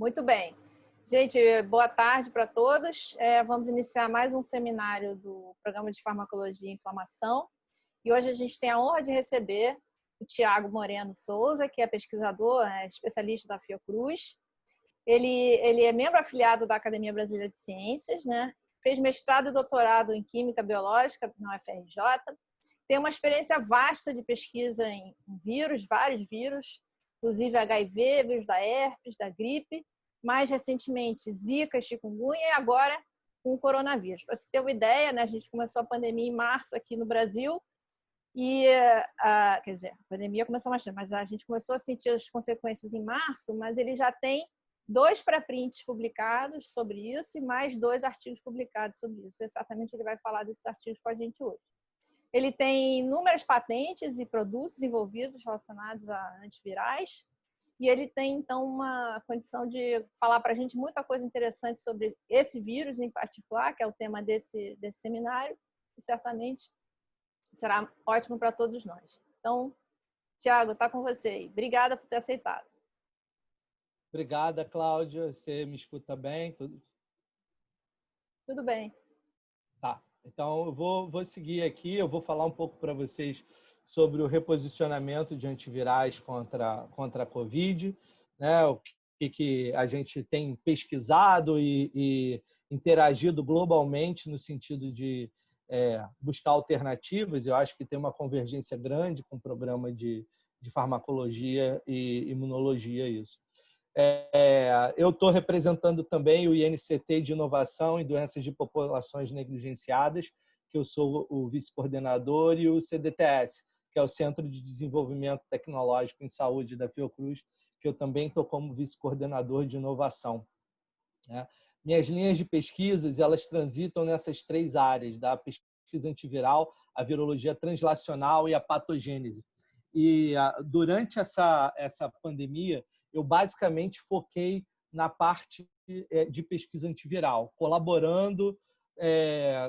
Muito bem. Gente, boa tarde para todos. Vamos iniciar mais um seminário do Programa de Farmacologia e Inflamação. E hoje a gente tem a honra de receber o Tiago Moreno Souza, que é pesquisador, especialista da Fiocruz. Ele é membro afiliado da Academia Brasileira de Ciências, né? Fez mestrado e doutorado em Química Biológica na UFRJ. Tem uma experiência vasta de pesquisa em vírus, vários vírus, inclusive HIV, vírus da herpes, da gripe, mais recentemente Zika, chikungunya e agora com o coronavírus. Para você ter uma ideia, né, a gente começou a pandemia em março aqui no Brasil e, quer dizer, a pandemia começou mais tarde, mas a gente começou a sentir as consequências em março, mas ele já tem 2 pré-prints publicados sobre isso e mais 2 artigos publicados sobre isso. Exatamente, ele vai falar desses artigos com a gente hoje. Ele tem inúmeras patentes e produtos envolvidos relacionados a antivirais e ele tem, então, uma condição de falar para a gente muita coisa interessante sobre esse vírus em particular, que é o tema desse seminário, e certamente será ótimo para todos nós. Então, Tiago, está com você aí. Obrigada por ter aceitado. Obrigada, Cláudia. Você me escuta bem? Tudo bem. Tá. Então, eu vou seguir aqui. Eu vou falar um pouco para vocês sobre o reposicionamento de antivirais contra a Covid, né? O que a gente tem pesquisado e interagido globalmente no sentido de buscar alternativas. Eu acho que tem uma convergência grande com o programa de farmacologia e imunologia, isso. Eu estou representando também o INCT de Inovação em Doenças de Populações Negligenciadas, que eu sou o vice-coordenador, e o CDTS, que é o Centro de Desenvolvimento Tecnológico em Saúde da Fiocruz, que eu também estou como vice-coordenador de inovação. Minhas linhas de pesquisas, elas transitam nessas 3 áreas, da pesquisa antiviral, a virologia translacional e a patogênese. E durante essa pandemia, eu basicamente foquei na parte de pesquisa antiviral, colaborando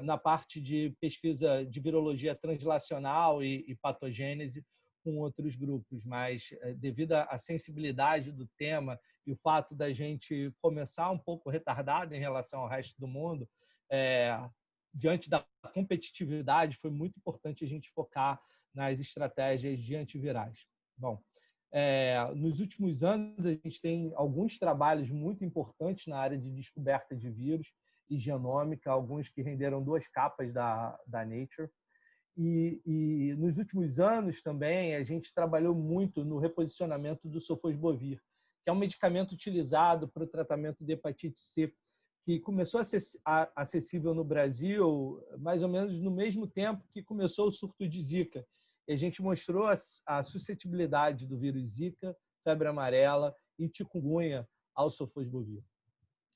na parte de pesquisa de virologia translacional e patogênese com outros grupos, mas devido à sensibilidade do tema e o fato da gente começar um pouco retardado em relação ao resto do mundo, diante da competitividade, foi muito importante a gente focar nas estratégias de antivirais. Bom, nos últimos anos, a gente tem alguns trabalhos muito importantes na área de descoberta de vírus e genômica, alguns que renderam 2 capas da Nature. E nos últimos anos também, a gente trabalhou muito no reposicionamento do sofosbuvir, que é um medicamento utilizado para o tratamento de hepatite C, que começou a ser acessível no Brasil mais ou menos no mesmo tempo que começou o surto de Zika. E a gente mostrou a suscetibilidade do vírus Zika, febre amarela e chikungunya ao sofosbuvir.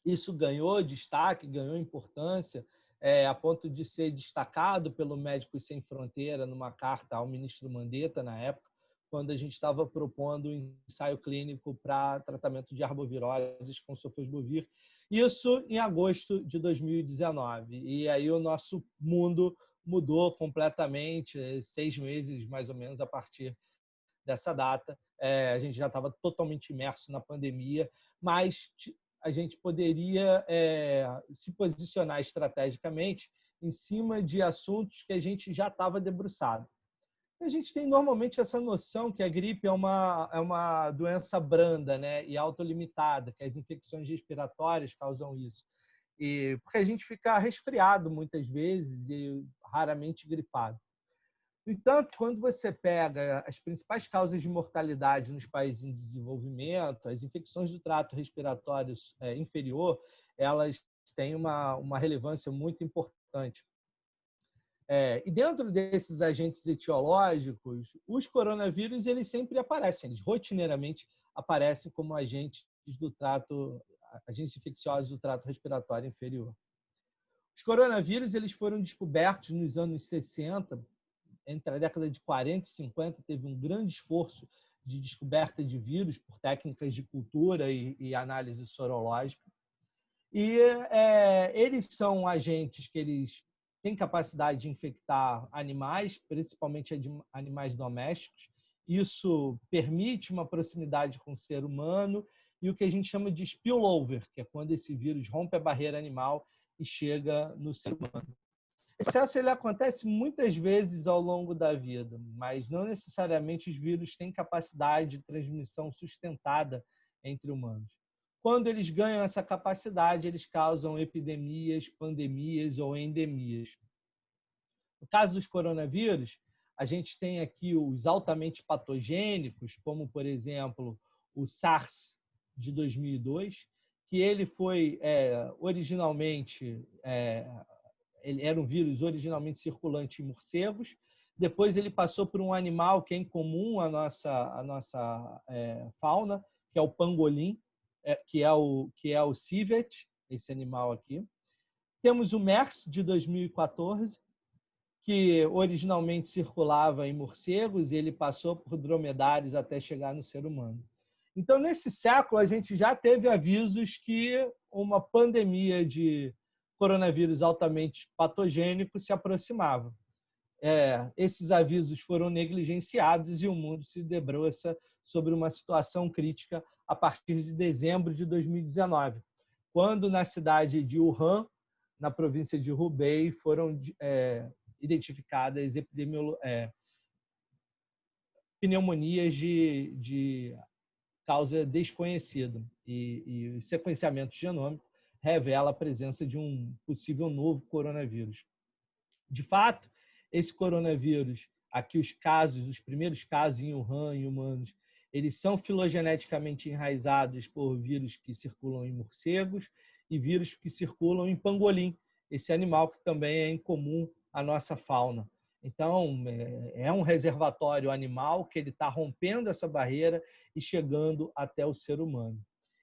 Isso ganhou destaque, ganhou importância, a ponto de ser destacado pelo Médicos Sem Fronteira numa carta ao ministro Mandetta, na época, quando a gente estava propondo um ensaio clínico para tratamento de arboviroses com sofosbuvir. Isso em agosto de 2019. E aí o nosso mundo mudou completamente, 6 meses mais ou menos a partir dessa data. A gente já estava totalmente imerso na pandemia, mas a gente poderia se posicionar estrategicamente em cima de assuntos que a gente já estava debruçado. A gente tem normalmente essa noção que a gripe é uma doença branda, né, e autolimitada, que as infecções respiratórias causam isso. Porque a gente fica resfriado muitas vezes e raramente gripado. No entanto, quando você pega as principais causas de mortalidade nos países em desenvolvimento, as infecções do trato respiratório inferior, elas têm uma relevância muito importante. E dentro desses agentes etiológicos, os coronavírus eles sempre aparecem, eles rotineiramente aparecem como agentes infecciosos do trato respiratório inferior. Os coronavírus eles foram descobertos nos anos 60, entre a década de 40 e 50, teve um grande esforço de descoberta de vírus por técnicas de cultura e análise sorológica. E eles são agentes que eles têm capacidade de infectar animais, principalmente animais domésticos. Isso permite uma proximidade com o ser humano e o que a gente chama de spillover, que é quando esse vírus rompe a barreira animal e chega no ser humano. Esse processo ele acontece muitas vezes ao longo da vida, mas não necessariamente os vírus têm capacidade de transmissão sustentada entre humanos. Quando eles ganham essa capacidade, eles causam epidemias, pandemias ou endemias. No caso dos coronavírus, a gente tem aqui os altamente patogênicos, como, por exemplo, o SARS de 2002, que ele foi originalmente... ele era um vírus originalmente circulante em morcegos, depois ele passou por um animal que é incomum à nossa fauna, que é o pangolim, que é o civet, esse animal aqui. Temos o MERS, de 2014, que originalmente circulava em morcegos e ele passou por dromedários até chegar no ser humano. Então, nesse século, a gente já teve avisos que uma pandemia de coronavírus altamente patogênico se aproximava. Esses avisos foram negligenciados e o mundo se debruça sobre uma situação crítica a partir de dezembro de 2019, quando na cidade de Wuhan, na província de Hubei, foram identificadas pneumonias de causa desconhecida e o sequenciamento genômico revela a presença de um possível novo coronavírus. De fato, esse coronavírus, aqui os primeiros casos em Wuhan, em humanos, eles são filogeneticamente enraizados por vírus que circulam em morcegos e vírus que circulam em pangolim, esse animal que também é incomum à nossa fauna. Então, é um reservatório animal que ele está rompendo essa barreira e chegando até o ser humano.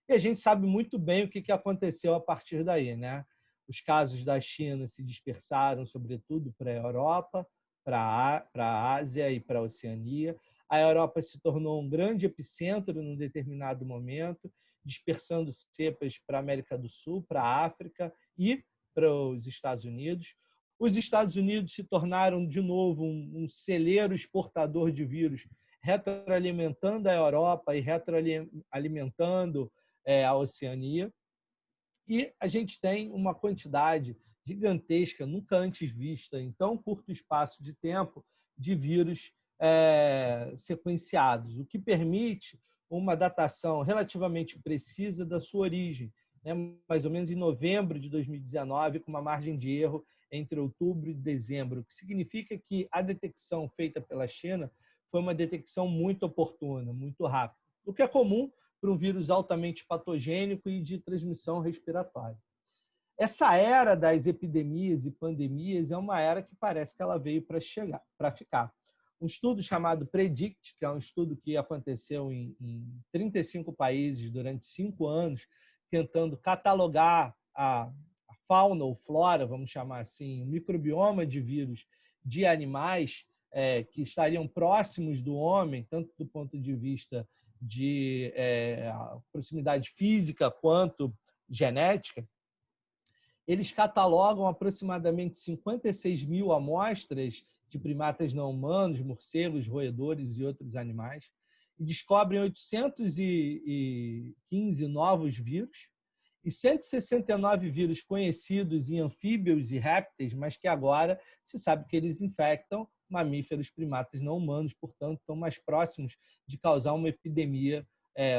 E a gente sabe muito bem o que aconteceu a partir daí, né? Os casos da China se dispersaram, sobretudo, para a Europa, para a Ásia e para a Oceania. A Europa se tornou um grande epicentro num determinado momento, dispersando cepas para a América do Sul, para a África e para os Estados Unidos. Os Estados Unidos se tornaram, de novo, um celeiro exportador de vírus, retroalimentando a Europa e retroalimentando a Oceania. E a gente tem uma quantidade gigantesca, nunca antes vista, em tão curto espaço de tempo, de vírus sequenciados, o que permite uma datação relativamente precisa da sua origem, né? Mais ou menos em novembro de 2019, com uma margem de erro entre outubro e dezembro, o que significa que a detecção feita pela China foi uma detecção muito oportuna, muito rápida, o que é comum para um vírus altamente patogênico e de transmissão respiratória. Essa era das epidemias e pandemias é uma era que parece que ela veio para ficar. Um estudo chamado PREDICT, que é um estudo que aconteceu em 35 países durante 5 anos, tentando catalogar a fauna ou flora, vamos chamar assim, o microbioma de vírus de animais que estariam próximos do homem, tanto do ponto de vista de proximidade física quanto genética. Eles catalogam aproximadamente 56 mil amostras de primatas não humanos, morcegos, roedores e outros animais, e descobrem 815 novos vírus e 169 vírus conhecidos em anfíbios e répteis, mas que agora se sabe que eles infectam mamíferos, primatas não humanos, portanto, estão mais próximos de causar uma epidemia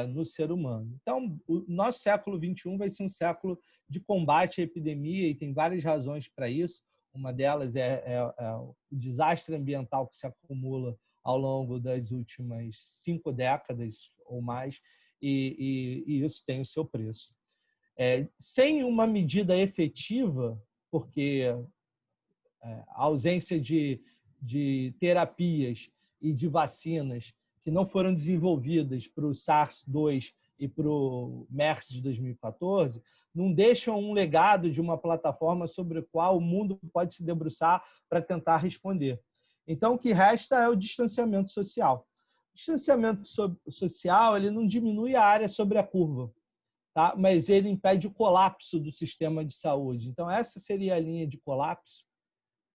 no ser humano. Então, o nosso século XXI vai ser um século de combate à epidemia e tem várias razões para isso. Uma delas é o desastre ambiental que se acumula ao longo das últimas 5 décadas ou mais, e isso tem o seu preço. Sem uma medida efetiva, porque a ausência de terapias e de vacinas que não foram desenvolvidas para o SARS-2 e para o MERS de 2014, não deixam um legado de uma plataforma sobre a qual o mundo pode se debruçar para tentar responder. Então, o que resta é o distanciamento social. O distanciamento social ele não diminui a área sobre a curva, tá? Mas ele impede o colapso do sistema de saúde. Então, essa seria a linha de colapso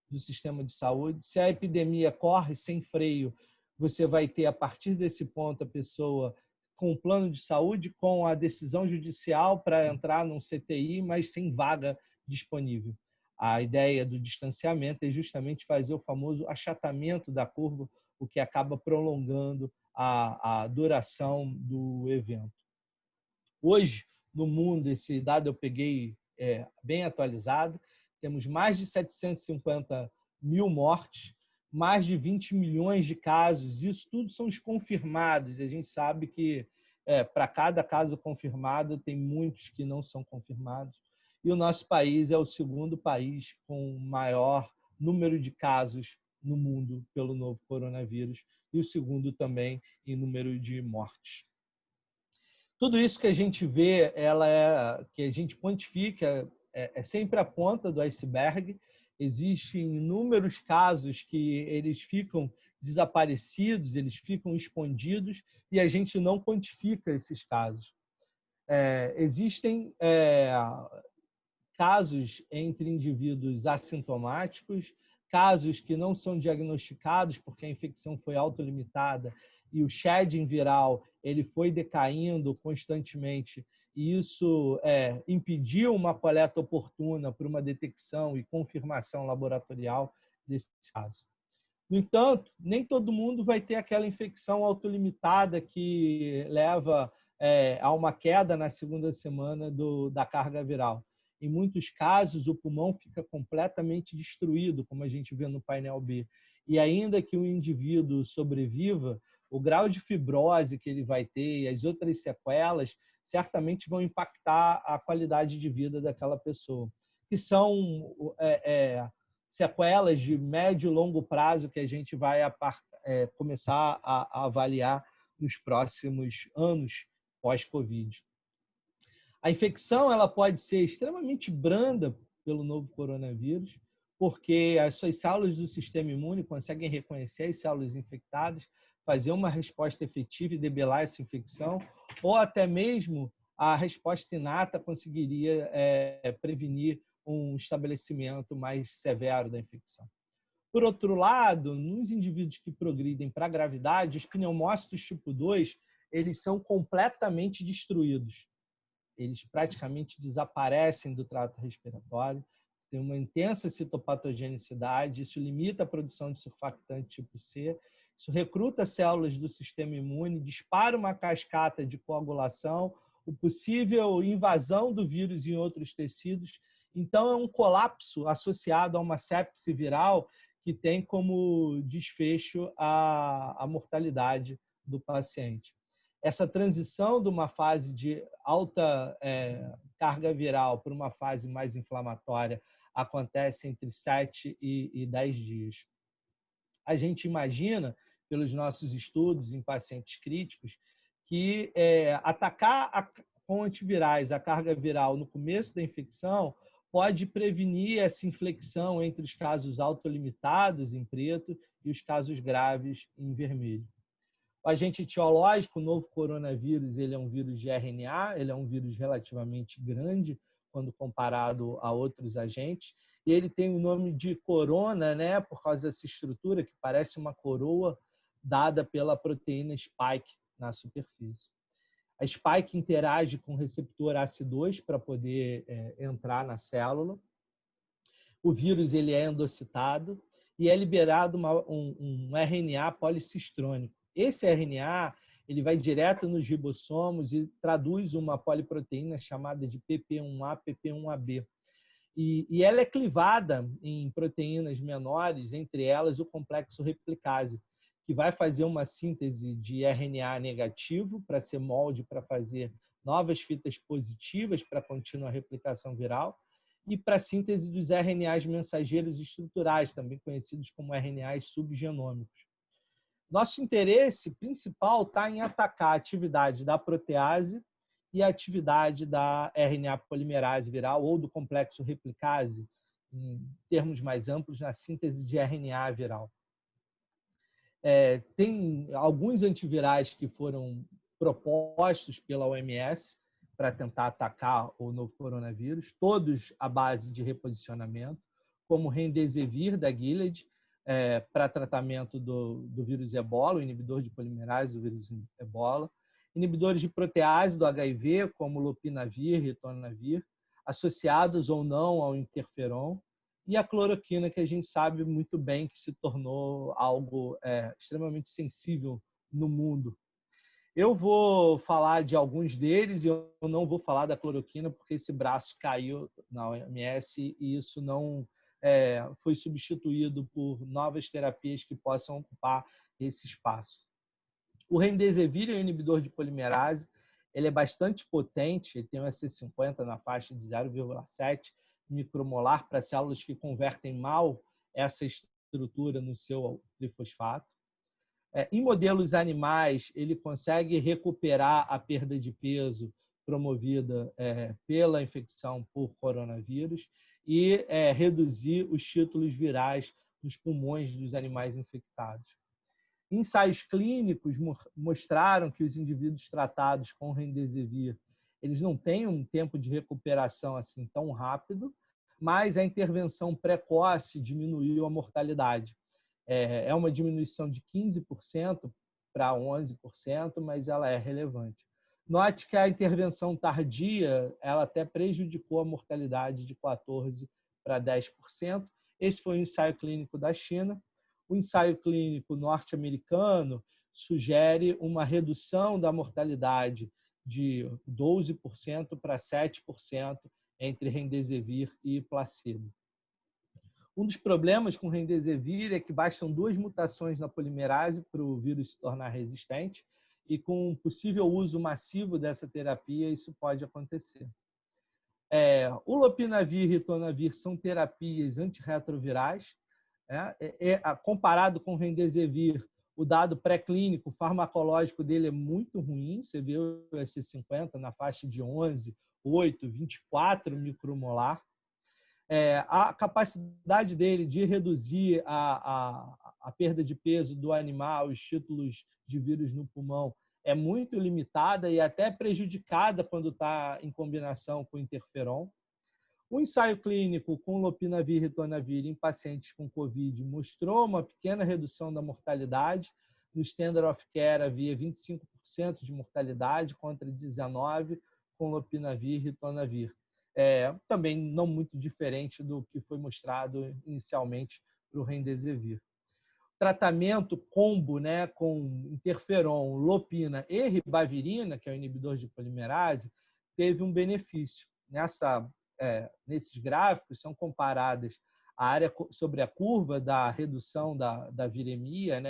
do sistema de saúde. Se a epidemia corre sem freio, você vai ter, a partir desse ponto, a pessoa com o plano de saúde, com a decisão judicial para entrar num CTI, mas sem vaga disponível. A ideia do distanciamento é justamente fazer o famoso achatamento da curva, o que acaba prolongando a duração do evento. Hoje, no mundo, esse dado eu peguei bem atualizado, temos mais de 750 mil mortes, mais de 20 milhões de casos, isso tudo são os confirmados, e a gente sabe que para cada caso confirmado tem muitos que não são confirmados, e o nosso país é o segundo país com maior número de casos no mundo pelo novo coronavírus, e o segundo também em número de mortes. Tudo isso que a gente vê, que a gente quantifica, é sempre a ponta do iceberg. Existem inúmeros casos que eles ficam desaparecidos, eles ficam escondidos e a gente não quantifica esses casos. Existem casos entre indivíduos assintomáticos, casos que não são diagnosticados porque a infecção foi autolimitada e o shedding viral ele foi decaindo constantemente e isso impediu uma coleta oportuna para uma detecção e confirmação laboratorial desse caso. No entanto, nem todo mundo vai ter aquela infecção autolimitada que leva a uma queda na segunda semana da carga viral. Em muitos casos, o pulmão fica completamente destruído, como a gente vê no painel B. E ainda que o indivíduo sobreviva, o grau de fibrose que ele vai ter e as outras sequelas certamente vão impactar a qualidade de vida daquela pessoa, que são sequelas de médio e longo prazo que a gente vai começar a avaliar nos próximos anos pós-Covid. A infecção ela pode ser extremamente branda pelo novo coronavírus, porque as suas células do sistema imune conseguem reconhecer as células infectadas, fazer uma resposta efetiva e debelar essa infecção, ou até mesmo a resposta inata conseguiria prevenir um estabelecimento mais severo da infecção. Por outro lado, nos indivíduos que progridem para a gravidade, os pneumócitos tipo 2, eles são completamente destruídos. Eles praticamente desaparecem do trato respiratório, tem uma intensa citopatogenicidade, isso limita a produção de surfactante tipo C, isso recruta células do sistema imune, dispara uma cascata de coagulação, o possível invasão do vírus em outros tecidos. Então, é um colapso associado a uma sepse viral que tem como desfecho a mortalidade do paciente. Essa transição de uma fase de alta carga viral para uma fase mais inflamatória acontece entre 7 e 10 dias. A gente imagina, pelos nossos estudos em pacientes críticos, que atacar com antivirais a carga viral no começo da infecção pode prevenir essa inflexão entre os casos autolimitados, em preto, e os casos graves, em vermelho. O agente etiológico, o novo coronavírus, ele é um vírus de RNA, ele é um vírus relativamente grande quando comparado a outros agentes, e ele tem o nome de corona, né, por causa dessa estrutura que parece uma coroa dada pela proteína spike na superfície. A spike interage com o receptor ACE2 para poder entrar na célula. O vírus ele é endocitado e é liberado um RNA policistrônico. Esse RNA ele vai direto nos ribossomos e traduz uma poliproteína chamada de PP1A, PP1AB. E ela é clivada em proteínas menores, entre elas o complexo replicase, que vai fazer uma síntese de RNA negativo para ser molde para fazer novas fitas positivas para a contínua replicação viral e para a síntese dos RNAs mensageiros estruturais, também conhecidos como RNAs subgenômicos. Nosso interesse principal está em atacar a atividade da protease e a atividade da RNA polimerase viral ou do complexo replicase, em termos mais amplos, na síntese de RNA viral. Tem alguns antivirais que foram propostos pela OMS para tentar atacar o novo coronavírus, todos à base de reposicionamento, como o Remdesivir da Gilead, para tratamento do vírus ebola, o inibidor de polimerase do vírus ebola. inibidores de protease do HIV, como lopinavir, ritonavir, associados ou não ao interferon, e a cloroquina, que a gente sabe muito bem que se tornou algo extremamente sensível no mundo. Eu vou falar de alguns deles e eu não vou falar da cloroquina porque esse braço caiu na OMS e isso não foi substituído por novas terapias que possam ocupar esse espaço. O remdesivir é um inibidor de polimerase, ele é bastante potente, ele tem um EC50 na faixa de 0,7 micromolar para células que convertem mal essa estrutura no seu trifosfato. Em modelos animais, ele consegue recuperar a perda de peso promovida pela infecção por coronavírus e reduzir os títulos virais nos pulmões dos animais infectados. Ensaios clínicos mostraram que os indivíduos tratados com remdesivir eles não têm um tempo de recuperação assim tão rápido, mas a intervenção precoce diminuiu a mortalidade. É uma diminuição de 15% para 11%, mas ela é relevante. Note que a intervenção tardia ela até prejudicou a mortalidade de 14% para 10%. Esse foi o ensaio clínico da China. O ensaio clínico norte-americano sugere uma redução da mortalidade de 12% para 7% entre remdesivir e placebo. Um dos problemas com remdesivir é que bastam 2 mutações na polimerase para o vírus se tornar resistente e com um possível uso massivo dessa terapia isso pode acontecer. O lopinavir e ritonavir são terapias antirretrovirais. Comparado com o remdesivir, o dado pré-clínico farmacológico dele é muito ruim. Você vê o EC50 na faixa de 11, 8, 24 micromolar. A capacidade dele de reduzir a perda de peso do animal, os títulos de vírus no pulmão, é muito limitada e até prejudicada quando está em combinação com interferon. O ensaio clínico com lopinavir e ritonavir em pacientes com Covid mostrou uma pequena redução da mortalidade. No standard of care havia 25% de mortalidade contra 19% com lopinavir e ritonavir. Também não muito diferente do que foi mostrado inicialmente para o remdesivir. Tratamento combo com interferon, lopina e ribavirina, que é o inibidor de polimerase, teve um benefício. Nesses gráficos são comparadas a área sobre a curva da redução da viremia,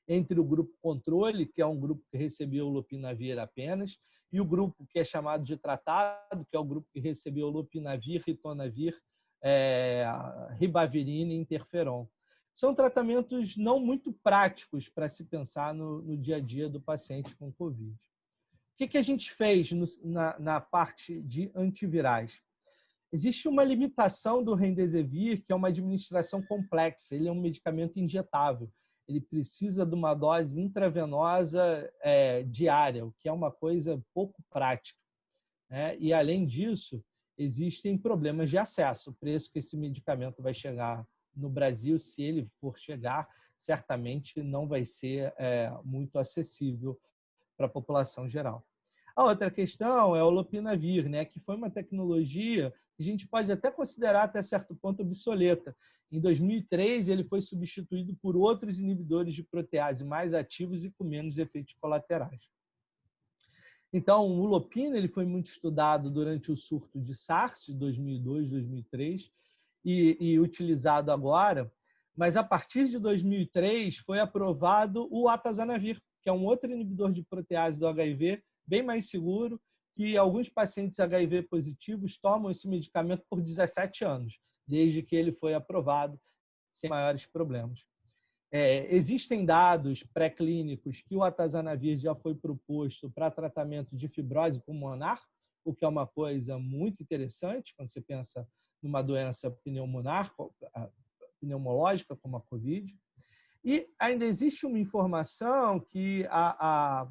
entre o grupo controle, que é um grupo que recebeu lopinavir apenas, e o grupo que é chamado de tratado, que é o grupo que recebeu lopinavir, ritonavir, ribavirina e interferon. São tratamentos não muito práticos para se pensar no dia a dia do paciente com Covid. O que a gente fez na parte de antivirais? Existe uma limitação do remdesivir, que é uma administração complexa. Ele é um medicamento injetável. Ele precisa de uma dose intravenosa diária, o que é uma coisa pouco prática. E, além disso, existem problemas de acesso. O preço que esse medicamento vai chegar no Brasil, se ele for chegar, certamente não vai ser muito acessível para a população geral. A outra questão é o lopinavir, que foi uma tecnologia que a gente pode até considerar até certo ponto obsoleta. Em 2003, ele foi substituído por outros inibidores de protease mais ativos e com menos efeitos colaterais. Então, o lopina ele foi muito estudado durante o surto de SARS, de 2002, 2003, e utilizado agora, mas a partir de 2003 foi aprovado o atazanavir, que é um outro inibidor de protease do HIV, bem mais seguro, que alguns pacientes HIV positivos tomam esse medicamento por 17 anos, desde que ele foi aprovado, sem maiores problemas. Existem dados pré-clínicos que o atazanavir já foi proposto para tratamento de fibrose pulmonar, o que é uma coisa muito interessante quando você pensa numa doença pneumológica como a Covid. E ainda existe uma informação que a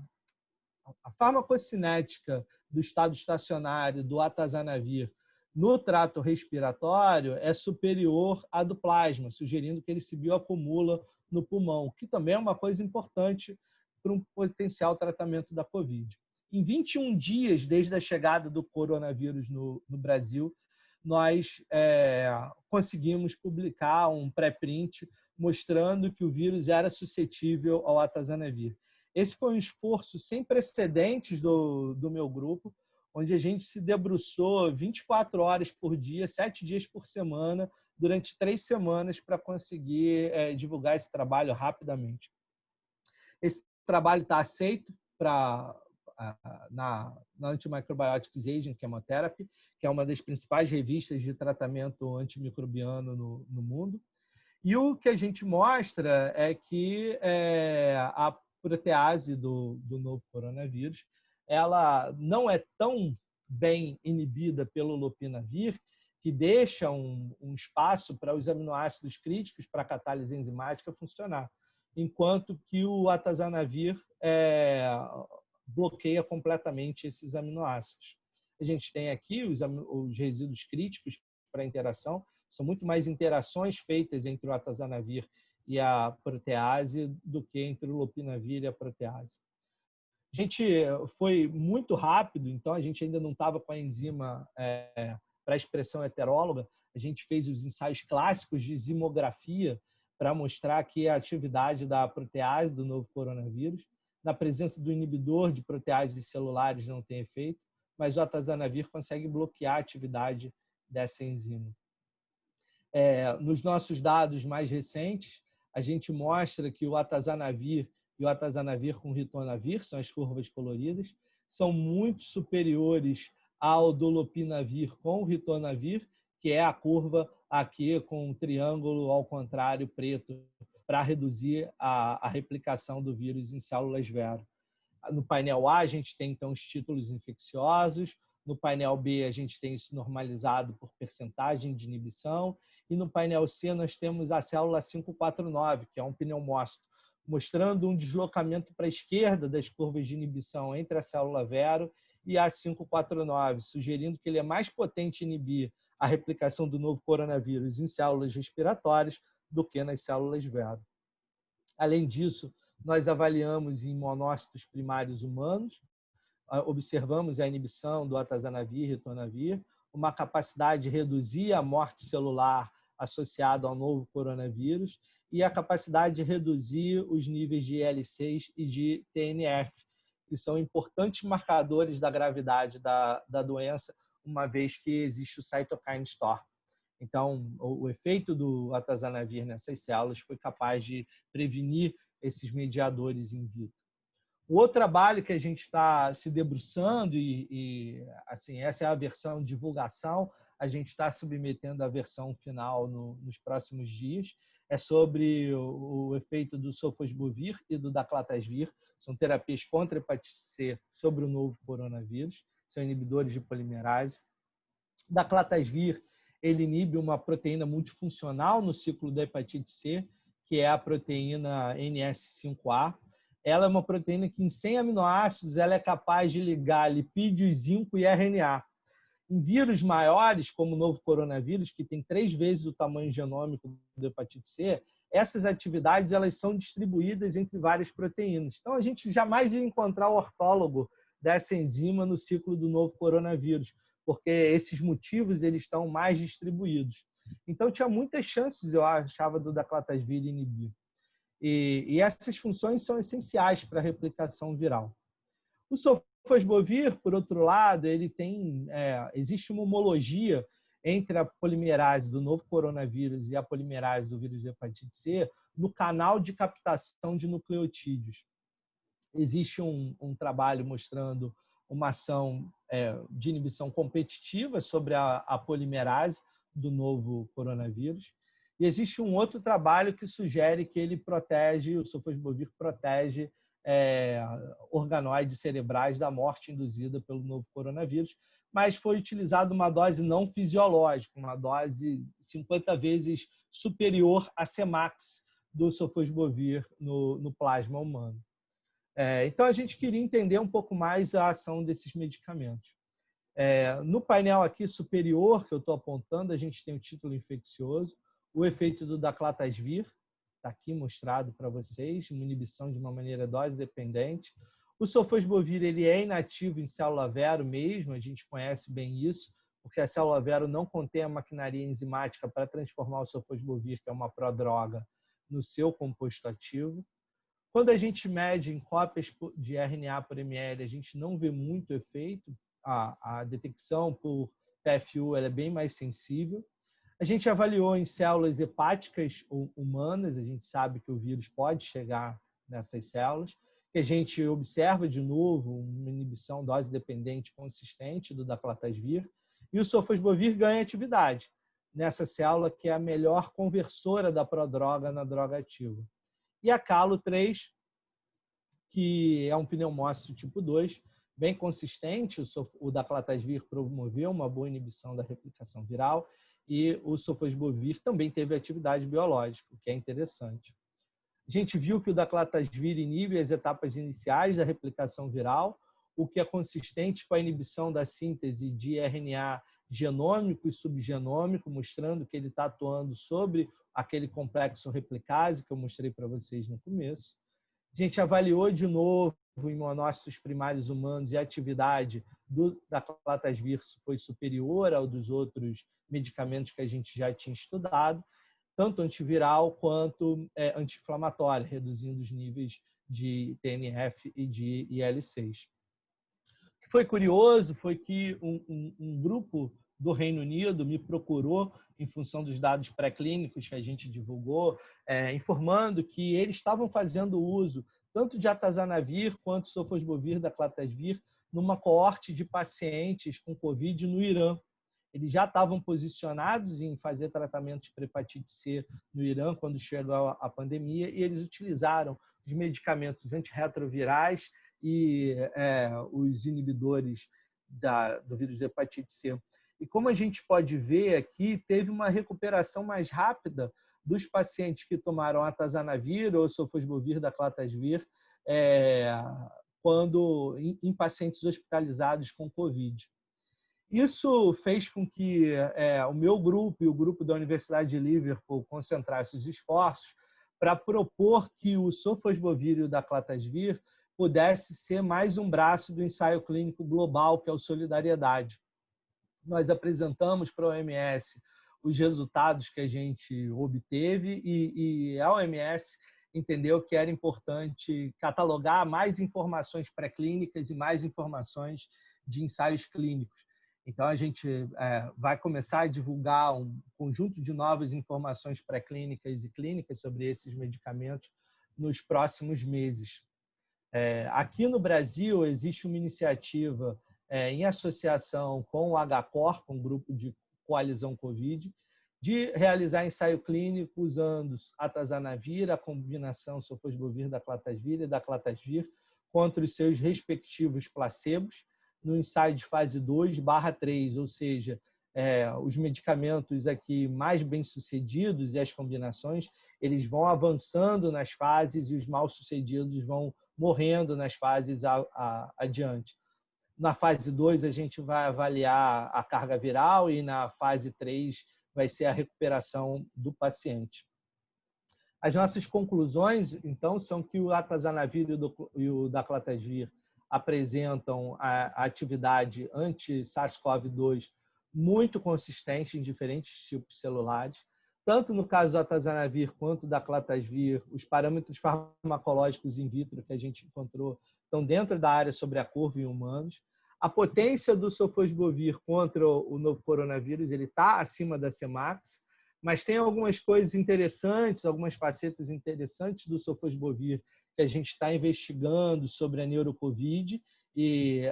farmacocinética do estado estacionário do atazanavir no trato respiratório é superior à do plasma, sugerindo que ele se bioacumula no pulmão, que também é uma coisa importante para um potencial tratamento da Covid. Em 21 dias, desde a chegada do coronavírus no Brasil, nós conseguimos publicar um pré-print mostrando que o vírus era suscetível ao atazanavir. Esse foi um esforço sem precedentes do meu grupo, onde a gente se debruçou 24 horas por dia, 7 dias por semana, durante 3 semanas, para conseguir divulgar esse trabalho rapidamente. Esse trabalho está aceito na Antimicrobiotics Agent Chemotherapy, que é uma das principais revistas de tratamento antimicrobiano no mundo. E o que a gente mostra é que a protease do novo coronavírus, ela não é tão bem inibida pelo lopinavir, que deixa um espaço para os aminoácidos críticos para a catálise enzimática funcionar, enquanto que o atazanavir bloqueia completamente esses aminoácidos. A gente tem aqui os resíduos críticos para a interação, são muito mais interações feitas entre o atazanavir e a protease do que entre o lopinavir e a protease. A gente foi muito rápido, então a gente ainda não estava com a enzima para expressão heteróloga. A gente fez os ensaios clássicos de zimografia para mostrar que a atividade da protease do novo coronavírus, na presença do inibidor de proteases celulares, não tem efeito, mas o atazanavir consegue bloquear a atividade dessa enzima. Nos nossos dados mais recentes, a gente mostra que o atazanavir e o atazanavir com ritonavir, são as curvas coloridas, são muito superiores ao do lopinavir com o ritonavir, que é a curva aqui com um triângulo ao contrário preto, para reduzir a replicação do vírus em células vero. No painel A, a gente tem, então, os títulos infecciosos. No painel B, a gente tem isso normalizado por percentagem de inibição. E no painel C, nós temos a célula 549, que é um pneumócito, mostrando um deslocamento para a esquerda das curvas de inibição entre a célula vero e a 549, sugerindo que ele é mais potente em inibir a replicação do novo coronavírus em células respiratórias do que nas células vero. Além disso, nós avaliamos em monócitos primários humanos, observamos a inibição do atazanavir e ritonavir, uma capacidade de reduzir a morte celular associada ao novo coronavírus e a capacidade de reduzir os níveis de IL-6 e de TNF, que são importantes marcadores da gravidade da doença, uma vez que existe o cytokine storm. Então, o efeito do atazanavir nessas células foi capaz de prevenir esses mediadores in vitro. O outro trabalho que a gente está se debruçando, assim, essa é a versão de divulgação, a gente está submetendo a versão final nos próximos dias, é sobre o efeito do sofosbuvir e do daclatasvir, são terapias contra a hepatite C sobre o novo coronavírus, são inibidores de polimerase. O daclatasvir, ele inibe uma proteína multifuncional no ciclo da hepatite C, que é a proteína NS5A. Ela é uma proteína que, em 100 aminoácidos, ela é capaz de ligar lipídios, zinco e RNA. Em vírus maiores, como o novo coronavírus, que tem 3 vezes o tamanho genômico da hepatite C, essas atividades elas são distribuídas entre várias proteínas. Então, a gente jamais ia encontrar o ortólogo dessa enzima no ciclo do novo coronavírus, porque esses motivos eles estão mais distribuídos. Então, tinha muitas chances, eu achava, do daclatasvir inibir. E essas funções são essenciais para a replicação viral. O sofosbuvir, por outro lado, ele tem, existe uma homologia entre a polimerase do novo coronavírus e a polimerase do vírus de hepatite C no canal de captação de nucleotídeos. Existe um trabalho mostrando uma ação de inibição competitiva sobre a polimerase do novo coronavírus. E existe um outro trabalho que sugere que ele protege, o sofosbuvir protege organoides cerebrais da morte induzida pelo novo coronavírus, mas foi utilizada uma dose não fisiológica, uma dose 50 vezes superior à Cmax do sofosbuvir no plasma humano. Então, a gente queria entender um pouco mais a ação desses medicamentos. No painel aqui superior, que eu estou apontando, a gente tem o título infeccioso, o efeito do daclatasvir, está aqui mostrado para vocês, uma inibição de uma maneira dose-dependente. O sofosbuvir ele é inativo em célula vero mesmo, a gente conhece bem isso, porque a célula vero não contém a maquinaria enzimática para transformar o sofosbuvir, que é uma prodroga, no seu composto ativo. Quando a gente mede em cópias de RNA por ml, a gente não vê muito efeito. A detecção por TFU ela é bem mais sensível. A gente avaliou em células hepáticas humanas, a gente sabe que o vírus pode chegar nessas células, que a gente observa de novo uma inibição dose-dependente consistente do daclatasvir, e o sofosbuvir ganha atividade nessa célula que é a melhor conversora da prodroga na droga ativa. E a CALO3, que é um pneumócito tipo 2, bem consistente, o daclatasvir promoveu uma boa inibição da replicação viral e o sofosbuvir também teve atividade biológica, o que é interessante. A gente viu que o daclatasvir inibe as etapas iniciais da replicação viral, o que é consistente com a inibição da síntese de RNA genômico e subgenômico, mostrando que ele está atuando sobre aquele complexo replicase que eu mostrei para vocês no começo. A gente avaliou de novo em monócitos primários humanos e a atividade do daclatasvir foi superior ao dos outros medicamentos que a gente já tinha estudado, tanto antiviral quanto anti-inflamatório, reduzindo os níveis de TNF e de IL-6. O que foi curioso foi que um grupo do Reino Unido me procurou em função dos dados pré-clínicos que a gente divulgou, informando que eles estavam fazendo uso tanto de atazanavir quanto sofosbuvir daclatasvir numa coorte de pacientes com Covid no Irã. Eles já estavam posicionados em fazer tratamentos para hepatite C no Irã quando chegou a pandemia e eles utilizaram os medicamentos antirretrovirais e os inibidores do vírus da hepatite C. E como a gente pode ver aqui, teve uma recuperação mais rápida dos pacientes que tomaram atazanavir ou sofosbuvir daclatasvir quando em pacientes hospitalizados com Covid. Isso fez com que o meu grupo e o grupo da Universidade de Liverpool concentrassem os esforços para propor que o sofosbuvir e o daclatasvir pudesse ser mais um braço do ensaio clínico global, que é o Solidariedade. Nós apresentamos para a OMS os resultados que a gente obteve e a OMS entendeu que era importante catalogar mais informações pré-clínicas e mais informações de ensaios clínicos. Então, a gente vai começar a divulgar um conjunto de novas informações pré-clínicas e clínicas sobre esses medicamentos nos próximos meses. Aqui no Brasil, existe uma iniciativa em associação com o HCOR, com o grupo de coalizão Covid, de realizar ensaio clínico usando atazanavir, a combinação sofosbuvir daclatasvir e daclatasvir contra os seus respectivos placebos, no ensaio de fase 2/3, ou seja, os medicamentos aqui mais bem-sucedidos e as combinações, eles vão avançando nas fases e os mal-sucedidos vão morrendo nas fases adiante. Na fase 2, a gente vai avaliar a carga viral e na fase 3 vai ser a recuperação do paciente. As nossas conclusões, então, são que o atazanavir e o daclatasvir apresentam a atividade anti-SARS-CoV-2 muito consistente em diferentes tipos celulares. Tanto no caso do atazanavir quanto do daclatasvir, os parâmetros farmacológicos in vitro que a gente encontrou estão dentro da área sobre a curva em humanos. A potência do sofosbuvir contra o novo coronavírus ele está acima da Cmax, mas tem algumas coisas interessantes, algumas facetas interessantes do sofosbuvir que a gente está investigando sobre a neurocovid e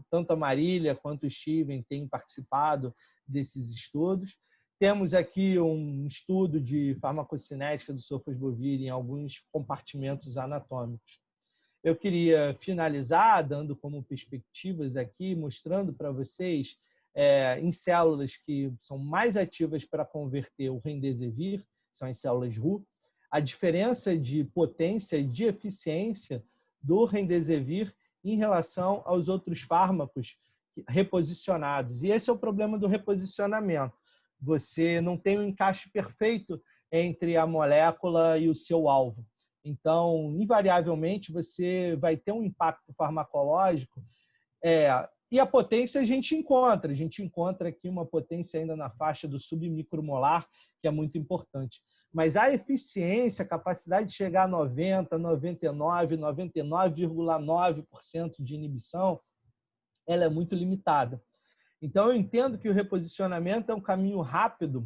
tanto a Marília quanto o Steven têm participado desses estudos. Temos aqui um estudo de farmacocinética do sofosbuvir em alguns compartimentos anatômicos. Eu queria finalizar dando como perspectivas aqui, mostrando para vocês em células que são mais ativas para converter o remdesivir, são as células RU, a diferença de potência e de eficiência do remdesivir em relação aos outros fármacos reposicionados. E esse é o problema do reposicionamento. Você não tem um encaixe perfeito entre a molécula e o seu alvo. Então, invariavelmente, você vai ter um impacto farmacológico. E a potência a gente encontra aqui uma potência ainda na faixa do submicromolar, que é muito importante. Mas a eficiência, a capacidade de chegar a 90, 99, 99,9% de inibição, ela é muito limitada. Então, eu entendo que o reposicionamento é um caminho rápido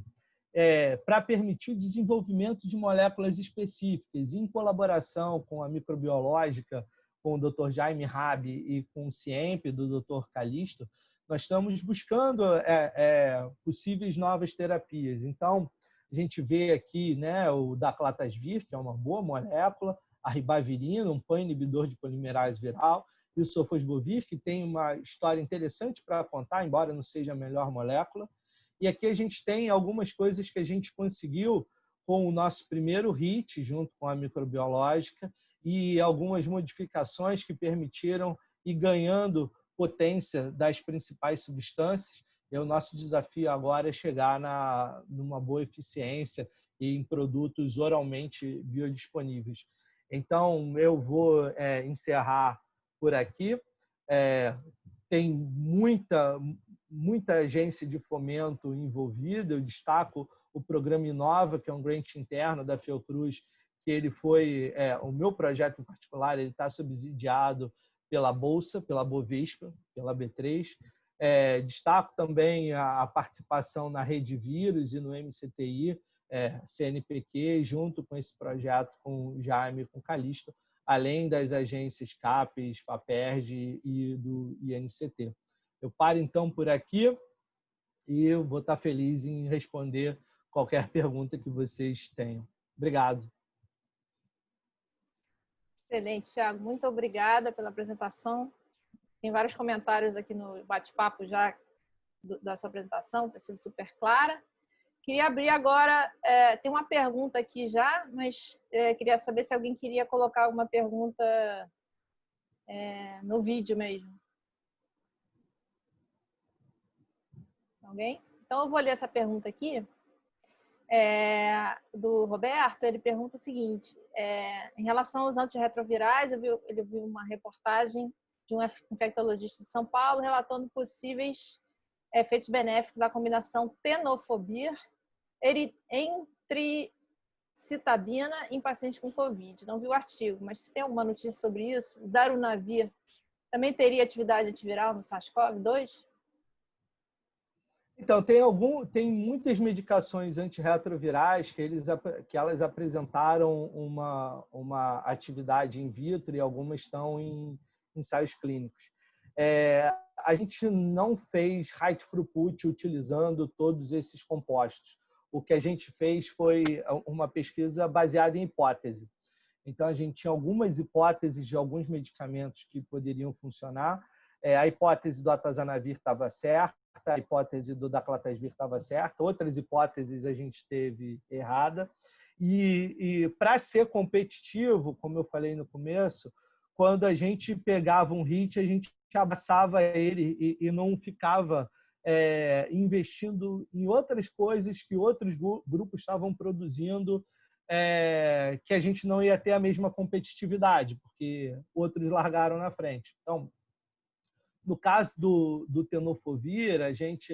para permitir o desenvolvimento de moléculas específicas, em colaboração com a microbiológica, com o Dr. Jaime Rabi e com o CIEMP, do Dr. Calixto, nós estamos buscando possíveis novas terapias. Então, a gente vê aqui, né, o daclatasvir, que é uma boa molécula, a ribavirina, um pan-inibidor de polimerase viral, e o sofosbuvir, que tem uma história interessante para contar, embora não seja a melhor molécula. E aqui a gente tem algumas coisas que a gente conseguiu com o nosso primeiro HIT, junto com a microbiológica, e algumas modificações que permitiram ir ganhando potência das principais substâncias. E o nosso desafio agora é chegar numa boa eficiência e em produtos oralmente biodisponíveis. Então, eu vou encerrar por aqui. Tem muita agência de fomento envolvida. Eu destaco o programa Inova, que é um grant interno da Fiocruz, que ele foi, o meu projeto em particular, ele está subsidiado pela Bolsa, pela Bovespa, pela B3. Destaco também a participação na Rede Vírus e no MCTI, CNPq, junto com esse projeto com o Jaime e com o Calixto, além das agências CAPES, FAPERJ e do INCT. Eu paro, então, por aqui e eu vou estar feliz em responder qualquer pergunta que vocês tenham. Obrigado. Excelente, Thiago. Muito obrigada pela apresentação. Tem vários comentários aqui no bate-papo já da sua apresentação, tem sido super clara. Queria abrir agora, tem uma pergunta aqui já, mas queria saber se alguém queria colocar alguma pergunta no vídeo mesmo. Alguém? Então, eu vou ler essa pergunta aqui, do Roberto. Ele pergunta o seguinte, em relação aos antirretrovirais, ele viu uma reportagem de um infectologista de São Paulo relatando possíveis efeitos benéficos da combinação tenofovir eritricitabina em pacientes com Covid. Não vi o artigo, mas se tem alguma notícia sobre isso, o darunavir também teria atividade antiviral no SARS-CoV-2? Então, tem muitas medicações antirretrovirais que elas apresentaram uma atividade in vitro e algumas estão em ensaios clínicos. A gente não fez high throughput utilizando todos esses compostos. O que a gente fez foi uma pesquisa baseada em hipótese. Então, a gente tinha algumas hipóteses de alguns medicamentos que poderiam funcionar. A hipótese do atazanavir estava certa, a hipótese do daclatasvir estava certa, outras hipóteses a gente teve errada. E para ser competitivo, como eu falei no começo, quando a gente pegava um HIT, a gente abraçava ele e não ficava investindo em outras coisas que outros grupos estavam produzindo, que a gente não ia ter a mesma competitividade, porque outros largaram na frente. Então, no caso do tenofovir, a gente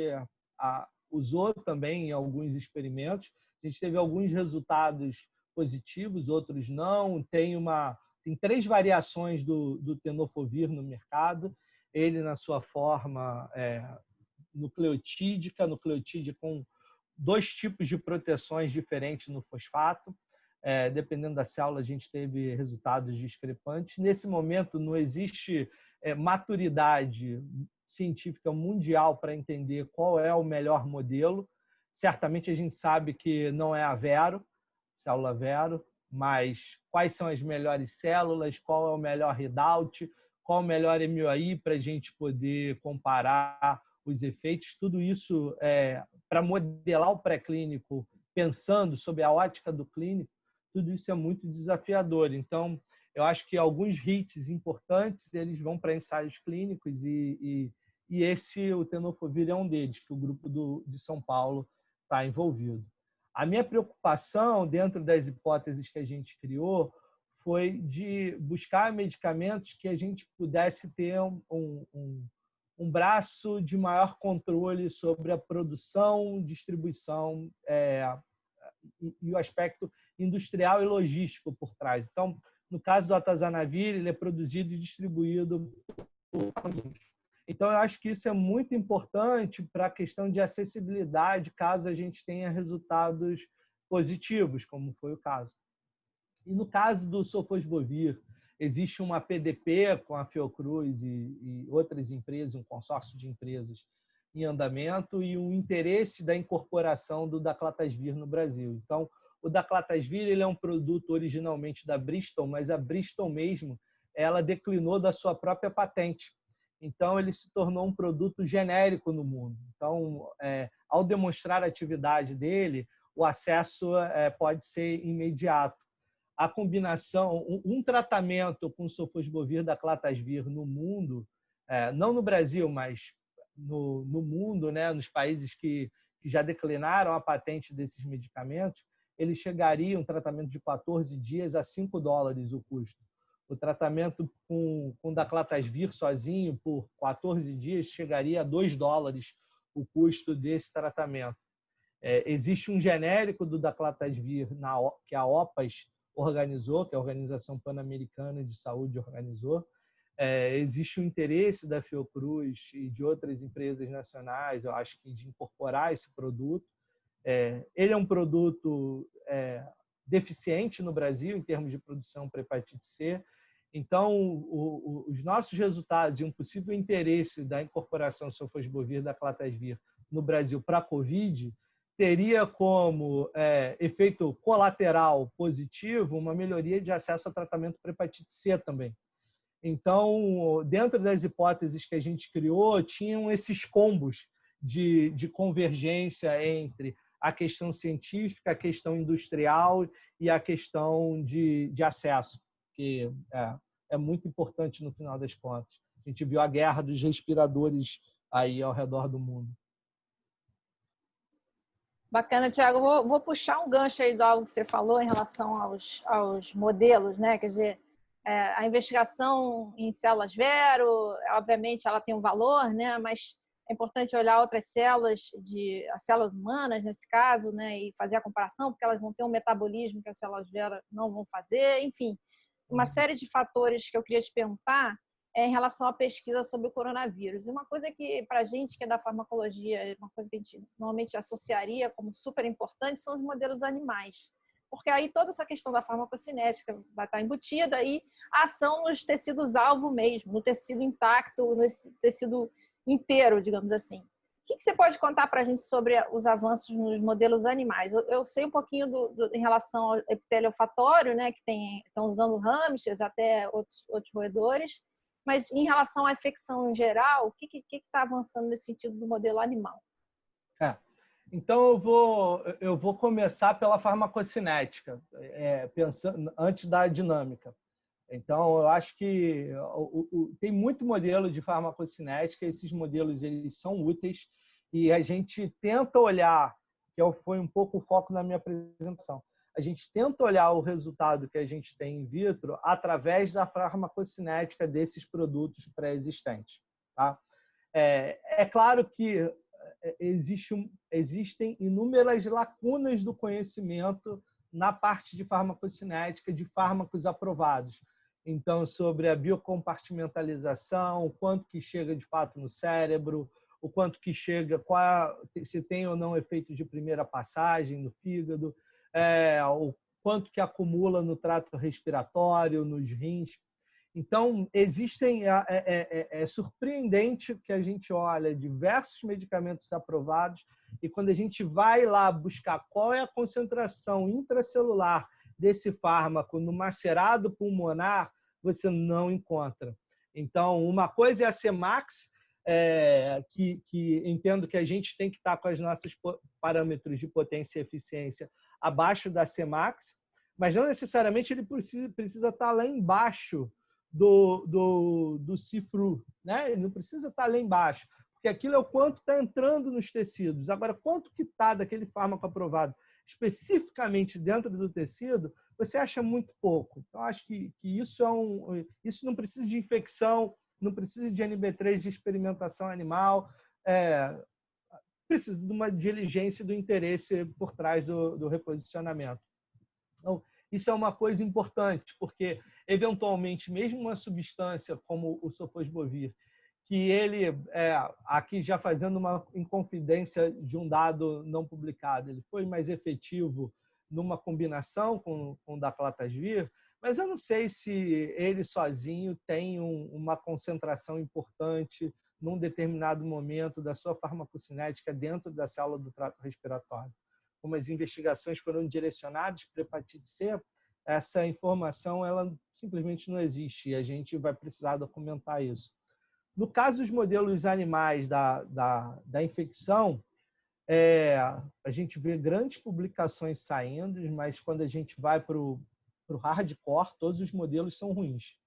usou também em alguns experimentos. A gente teve alguns resultados positivos, outros não. Tem 3 variações do tenofovir no mercado. Ele, na sua forma nucleotídica com 2 tipos de proteções diferentes no fosfato. Dependendo da célula, a gente teve resultados discrepantes. Nesse momento, não existe maturidade científica mundial para entender qual é o melhor modelo. Certamente a gente sabe que não é a célula Vero, mas quais são as melhores células, qual é o melhor readout, qual é o melhor MOI para a gente poder comparar os efeitos. Tudo isso para modelar o pré-clínico, pensando sob a ótica do clínico, tudo isso é muito desafiador. Então, eu acho que alguns hits importantes eles vão para ensaios clínicos e o tenofovir é um deles, que o grupo de São Paulo está envolvido. A minha preocupação, dentro das hipóteses que a gente criou, foi de buscar medicamentos que a gente pudesse ter um braço de maior controle sobre a produção, distribuição e o aspecto industrial e logístico por trás. Então, no caso do atazanavir, ele é produzido e distribuído por caminhos. Então, eu acho que isso é muito importante para a questão de acessibilidade, caso a gente tenha resultados positivos, como foi o caso. E no caso do sofosbuvir, existe uma PDP com a Fiocruz e outras empresas, um consórcio de empresas em andamento e um interesse da incorporação do daclatasvir no Brasil. Então, o daclatasvir ele é um produto originalmente da Bristol, mas a Bristol mesmo ela declinou da sua própria patente. Então, ele se tornou um produto genérico no mundo. Então, ao demonstrar a atividade dele, o acesso pode ser imediato. A combinação, um tratamento com sofosbuvir daclatasvir no mundo, não no Brasil, mas no mundo, né, nos países que já declinaram a patente desses medicamentos, ele chegaria, um tratamento de 14 dias, a $5 o custo. O tratamento com daclatasvir sozinho, por 14 dias, chegaria a $2 o custo desse tratamento. Existe um genérico do daclatasvir que a OPAS organizou, que a Organização Pan-Americana de Saúde organizou. Existe um interesse da Fiocruz e de outras empresas nacionais, eu acho que de incorporar esse produto. Ele é um produto deficiente no Brasil em termos de produção para hepatite C. Então, os nossos resultados e um possível interesse da incorporação do sofosbuvir daclatasvir no Brasil para a COVID teria como efeito colateral positivo uma melhoria de acesso a tratamento para hepatite C também. Então, dentro das hipóteses que a gente criou, tinham esses combos de convergência entre a questão científica, a questão industrial e a questão de acesso, que é muito importante no final das contas. A gente viu a guerra dos respiradores aí ao redor do mundo. Bacana, Tiago. Vou puxar um gancho aí do algo que você falou em relação aos modelos, né? Quer dizer, a investigação em células vero, obviamente, ela tem um valor, né? Mas é importante olhar outras células, as células humanas, nesse caso, né? E fazer a comparação, porque elas vão ter um metabolismo que as células vero não vão fazer. Enfim, uma série de fatores que eu queria te perguntar em relação à pesquisa sobre o coronavírus. E uma coisa que, para a gente que é da farmacologia, uma coisa que a gente normalmente associaria como super importante são os modelos animais. Porque aí toda essa questão da farmacocinética vai estar embutida e a ação nos tecidos-alvo mesmo, no tecido intacto, no tecido inteiro, digamos assim. O que você pode contar para a gente sobre os avanços nos modelos animais? Eu sei um pouquinho em relação ao epitélio olfatório, né, que estão usando hamsters, até outros roedores, mas em relação à infecção em geral, o que está avançando nesse sentido do modelo animal? Então, eu vou começar pela farmacocinética, pensando antes da dinâmica. Então, eu acho que tem muito modelo de farmacocinética, esses modelos eles são úteis e a gente tenta olhar, que foi um pouco o foco na minha apresentação, a gente tenta olhar o resultado que a gente tem in vitro através da farmacocinética desses produtos pré-existentes. Tá? É claro que existem inúmeras lacunas do conhecimento na parte de farmacocinética de fármacos aprovados. Então, sobre a biocompartimentalização, o quanto que chega de fato no cérebro, o quanto que chega, se tem ou não efeito de primeira passagem no fígado, o quanto que acumula no trato respiratório, nos rins. Então, é surpreendente que a gente olha diversos medicamentos aprovados e quando a gente vai lá buscar qual é a concentração intracelular desse fármaco no macerado pulmonar, você não encontra. Então, uma coisa é a Cmax, que entendo que a gente tem que estar com os nossos parâmetros de potência e eficiência abaixo da Cmax, mas não necessariamente ele precisa estar lá embaixo do cifru, né? Ele não precisa estar lá embaixo, porque aquilo é o quanto está entrando nos tecidos. Agora, quanto que está daquele fármaco aprovado especificamente dentro do tecido, você acha muito pouco. Então, acho que isso isso não precisa de infecção, não precisa de NB3 de experimentação animal, precisa de uma diligência do interesse por trás do reposicionamento. Então, isso é uma coisa importante, porque, eventualmente, mesmo uma substância como o sofosbuvir, que ele, aqui já fazendo uma inconfidência de um dado não publicado, ele foi mais efetivo numa combinação com o daclatasvir, mas eu não sei se ele sozinho tem uma concentração importante num determinado momento da sua farmacocinética dentro da célula do trato respiratório. Como as investigações foram direcionadas para a hepatite C, essa informação ela simplesmente não existe e a gente vai precisar documentar isso. No caso dos modelos animais da infecção, a gente vê grandes publicações saindo, mas quando a gente vai para o hardcore, todos os modelos são ruins.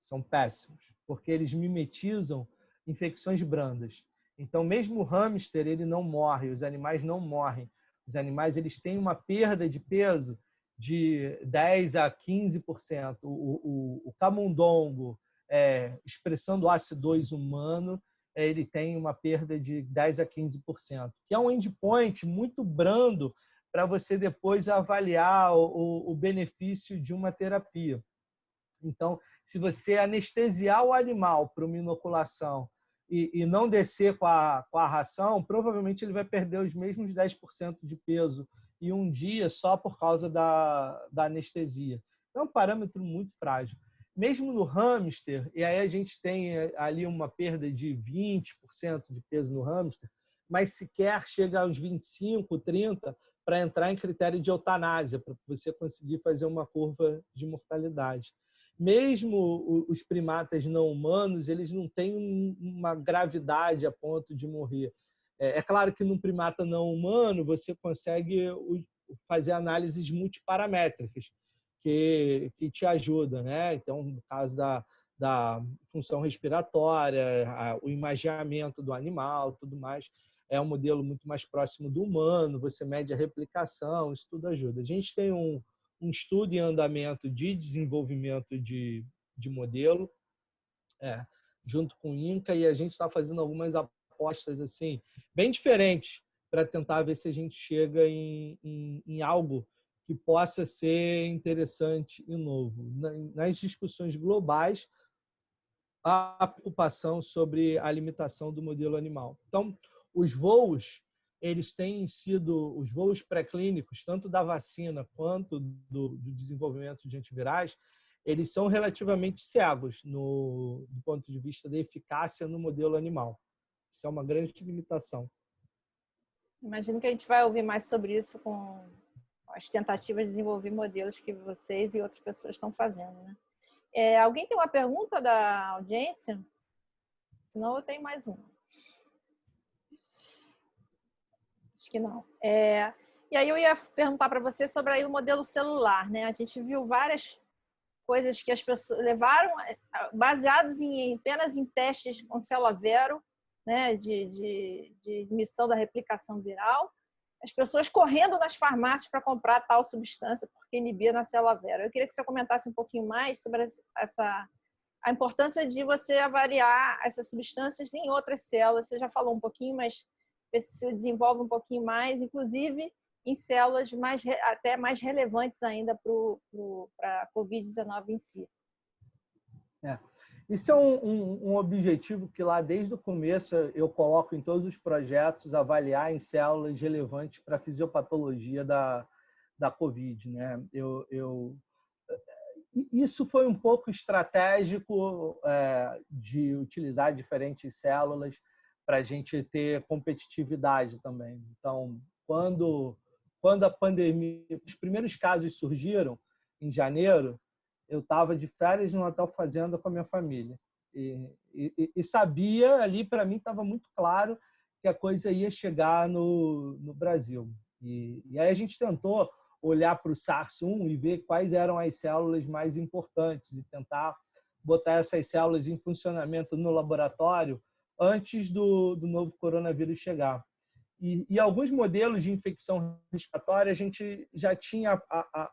São péssimos, porque eles mimetizam infecções brandas. Então, mesmo o hamster, ele não morre, os animais não morrem. Os animais eles têm uma perda de peso de 10% a 15%. O camundongo, expressando o ACE2 humano, ele tem uma perda de 10% a 15%, que é um endpoint muito brando para você depois avaliar o benefício de uma terapia. Então, se você anestesiar o animal para uma inoculação e não descer com a ração, provavelmente ele vai perder os mesmos 10% de peso em um dia só por causa da anestesia. É um parâmetro muito frágil. Mesmo no hamster, e aí a gente tem ali uma perda de 20% de peso no hamster, mas sequer chega aos 25%, 30% para entrar em critério de eutanásia, para você conseguir fazer uma curva de mortalidade. Mesmo os primatas não humanos, eles não têm uma gravidade a ponto de morrer. É claro que num primata não humano, você consegue fazer análises multiparamétricas, que te ajuda, né? Então, no caso da função respiratória, o imageamento do animal, tudo mais, é um modelo muito mais próximo do humano, você mede a replicação, isso tudo ajuda. A gente tem um estudo em andamento de desenvolvimento de modelo, junto com o INCA, e a gente está fazendo algumas apostas assim, bem diferentes para tentar ver se a gente chega em algo que possa ser interessante e novo. Nas discussões globais, a preocupação sobre a limitação do modelo animal. Então, os voos, eles têm sido, os voos pré-clínicos, tanto da vacina quanto do desenvolvimento de antivirais, eles são relativamente cegos do ponto de vista da eficácia no modelo animal. Isso é uma grande limitação. Imagino que a gente vai ouvir mais sobre isso com as tentativas de desenvolver modelos que vocês e outras pessoas estão fazendo, né? Alguém tem uma pergunta da audiência? Senão eu tenho mais uma. Acho que não. E aí eu ia perguntar para você sobre aí o modelo celular, né? A gente viu várias coisas que as pessoas levaram, baseados apenas em testes com célula vero, né? De diminuição da replicação viral. As pessoas correndo nas farmácias para comprar tal substância porque inibia na célula vero. Eu queria que você comentasse um pouquinho mais sobre a importância de você avaliar essas substâncias em outras células. Você já falou um pouquinho, mas você desenvolve um pouquinho mais, inclusive em células até mais relevantes ainda para a Covid-19 em si. Isso é um objetivo que lá desde o começo eu coloco em todos os projetos, avaliar em células relevantes para a fisiopatologia da Covid, né? Isso foi um pouco estratégico de utilizar diferentes células para a gente ter competitividade também. Então, quando a pandemia, os primeiros casos surgiram em janeiro, eu estava de férias no Hotel Fazenda com a minha família. E sabia, ali para mim estava muito claro que a coisa ia chegar no Brasil. E aí a gente tentou olhar para o SARS-1 e ver quais eram as células mais importantes e tentar botar essas células em funcionamento no laboratório antes do novo coronavírus chegar. E alguns modelos de infecção respiratória a gente já tinha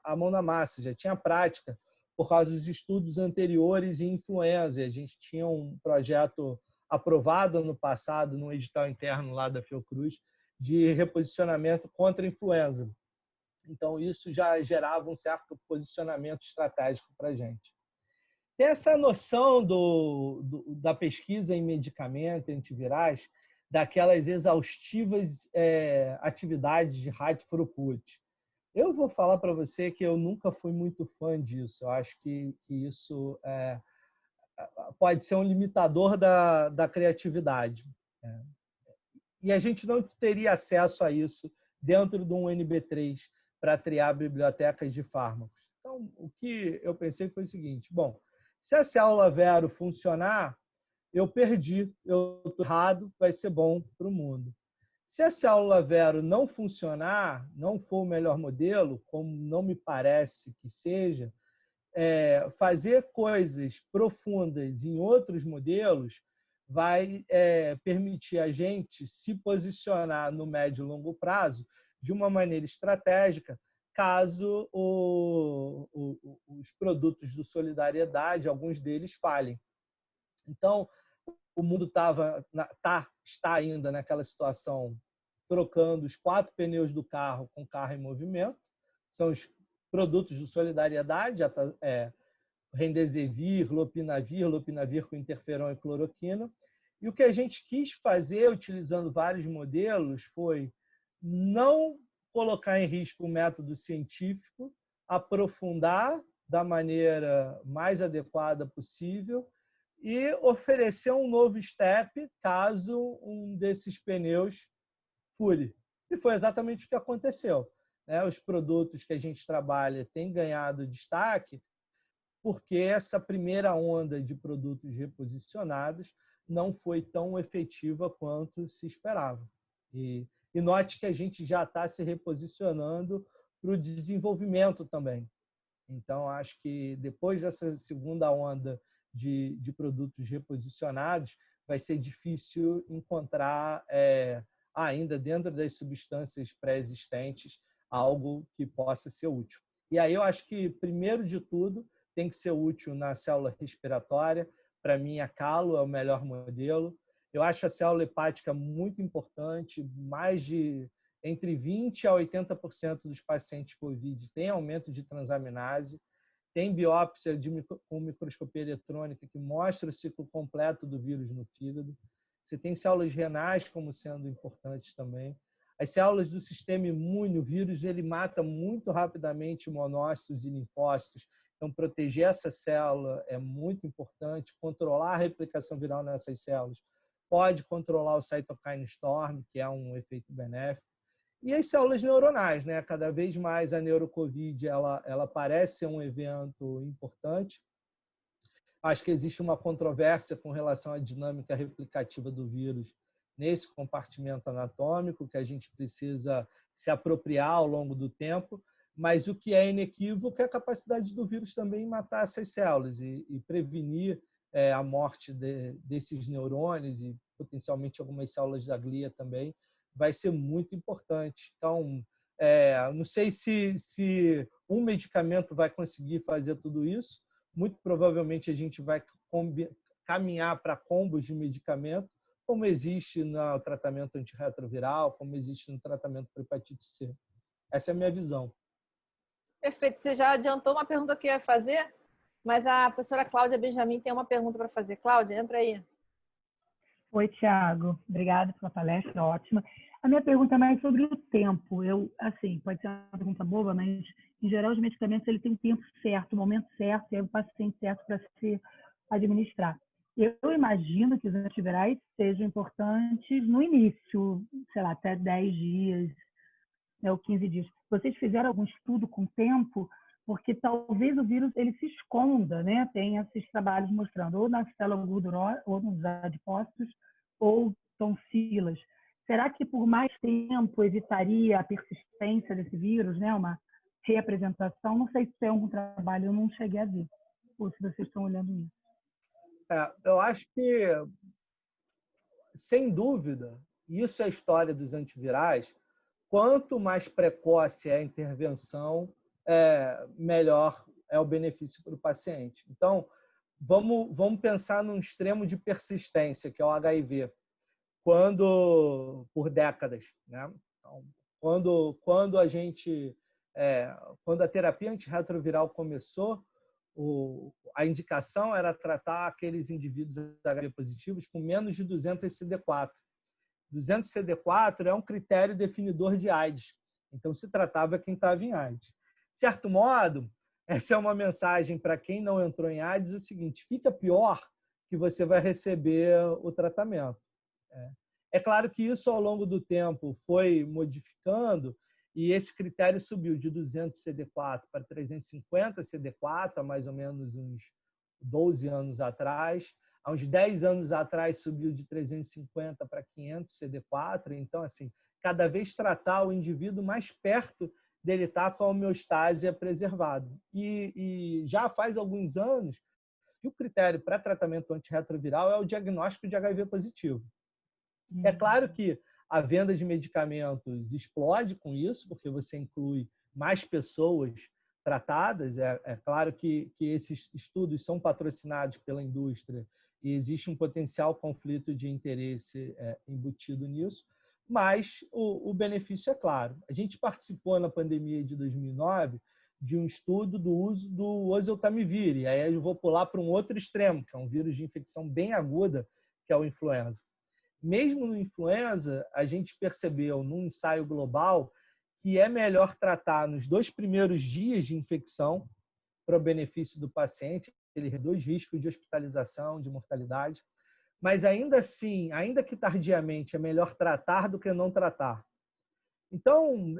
a mão na massa, já tinha a prática, por causa dos estudos anteriores em influenza. A gente tinha um projeto aprovado ano passado, no edital interno lá da Fiocruz, de reposicionamento contra a influenza. Então, isso já gerava um certo posicionamento estratégico para a gente. Tem essa noção da pesquisa em medicamento antivirais, daquelas exaustivas atividades de high throughput. Eu vou falar para você que eu nunca fui muito fã disso. Eu acho que isso pode ser um limitador da criatividade. E a gente não teria acesso a isso dentro de um NB3 para triar bibliotecas de fármacos. Então, o que eu pensei foi o seguinte: bom, se a célula Vero funcionar, eu perdi, eu estou errado, vai ser bom para o mundo. Se a célula Vero não funcionar, não for o melhor modelo, como não me parece que seja, fazer coisas profundas em outros modelos vai permitir a gente se posicionar no médio e longo prazo de uma maneira estratégica, caso os produtos do Solidariedade, alguns deles, falhem. Então, o mundo está ainda naquela situação, trocando os 4 pneus do carro com carro em movimento. São os produtos do Solidariedade, Remdesivir, lopinavir com interferon e cloroquina. E o que a gente quis fazer, utilizando vários modelos, foi não colocar em risco o método científico, aprofundar da maneira mais adequada possível e oferecer um novo step caso um desses pneus fure. E foi exatamente o que aconteceu. Os produtos que a gente trabalha têm ganhado destaque porque essa primeira onda de produtos reposicionados não foi tão efetiva quanto se esperava. E note que a gente já está se reposicionando para o desenvolvimento também. Então, acho que depois dessa segunda onda de produtos reposicionados, vai ser difícil encontrar, ainda dentro das substâncias pré-existentes, algo que possa ser útil. E aí eu acho que, primeiro de tudo, tem que ser útil na célula respiratória. Para mim, a calo é o melhor modelo. Eu acho a célula hepática muito importante. Entre 20% a 80% dos pacientes COVID têm aumento de transaminase. Tem biópsia com microscopia eletrônica que mostra o ciclo completo do vírus no fígado. Você tem células renais como sendo importantes também. As células do sistema imune, o vírus ele mata muito rapidamente monócitos e linfócitos. Então, proteger essa célula é muito importante. Controlar a replicação viral nessas células pode controlar o cytokine storm, que é um efeito benéfico. E as células neuronais, né? Cada vez mais a neurocovid ela parece ser um evento importante. Acho que existe uma controvérsia com relação à dinâmica replicativa do vírus nesse compartimento anatômico, que a gente precisa se apropriar ao longo do tempo, mas o que é inequívoco é a capacidade do vírus também matar essas células e prevenir a morte desses neurônios e potencialmente algumas células da glia também, vai ser muito importante. Então, não sei se um medicamento vai conseguir fazer tudo isso. Muito provavelmente a gente vai caminhar para combos de medicamento, como existe no tratamento antirretroviral, como existe no tratamento para hepatite C. Essa é a minha visão. Perfeito. Você já adiantou uma pergunta que eu ia fazer, mas a professora Cláudia Benjamin tem uma pergunta para fazer. Cláudia, entra aí. Oi, Tiago. Obrigada pela palestra, ótima. A minha pergunta é mais sobre o tempo. Pode ser uma pergunta boba, mas, em geral, os medicamentos ele tem um tempo certo, o momento certo, e o paciente certo para se administrar. Eu imagino que os antivirais sejam importantes no início, sei lá, até 10 dias, ou 15 dias. Vocês fizeram algum estudo com tempo? Porque talvez o vírus ele se esconda, né? Tem esses trabalhos mostrando ou na célula gordurosa, ou nos adipócitos, ou tonsilas. Será que por mais tempo evitaria a persistência desse vírus, né? Uma reapresentação? Não sei se tem algum trabalho, eu não cheguei a ver. Ou se vocês estão olhando isso. Eu acho que, sem dúvida, isso é a história dos antivirais, quanto mais precoce é a intervenção, melhor é o benefício para o paciente. Então, vamos pensar num extremo de persistência, que é o HIV, por décadas, né? Então, quando a terapia antirretroviral começou, a indicação era tratar aqueles indivíduos HIV positivos com menos de 200 CD4. 200 CD4 é um critério definidor de AIDS. Então, se tratava quem estava em AIDS. De certo modo, essa é uma mensagem para quem não entrou em AIDS, o seguinte: fica pior que você vai receber o tratamento. É claro que isso, ao longo do tempo, foi modificando e esse critério subiu de 200 CD4 para 350 CD4, há mais ou menos uns 12 anos atrás. Há uns 10 anos atrás, subiu de 350 para 500 CD4. Então, assim, cada vez tratar o indivíduo mais perto dele estar com a homeostase preservada. E já faz alguns anos que o critério para tratamento antirretroviral é o diagnóstico de HIV positivo. É claro que a venda de medicamentos explode com isso, porque você inclui mais pessoas tratadas. É claro que esses estudos são patrocinados pela indústria e existe um potencial conflito de interesse embutido nisso, mas o benefício é claro. A gente participou na pandemia de 2009 de um estudo do uso do oseltamivir, e aí eu vou pular para um outro extremo, que é um vírus de infecção bem aguda, que é o influenza. Mesmo no influenza, a gente percebeu num ensaio global que é melhor tratar nos 2 primeiros dias de infecção para o benefício do paciente, ele reduz risco de hospitalização, de mortalidade, mas ainda assim, ainda que tardiamente, é melhor tratar do que não tratar. Então,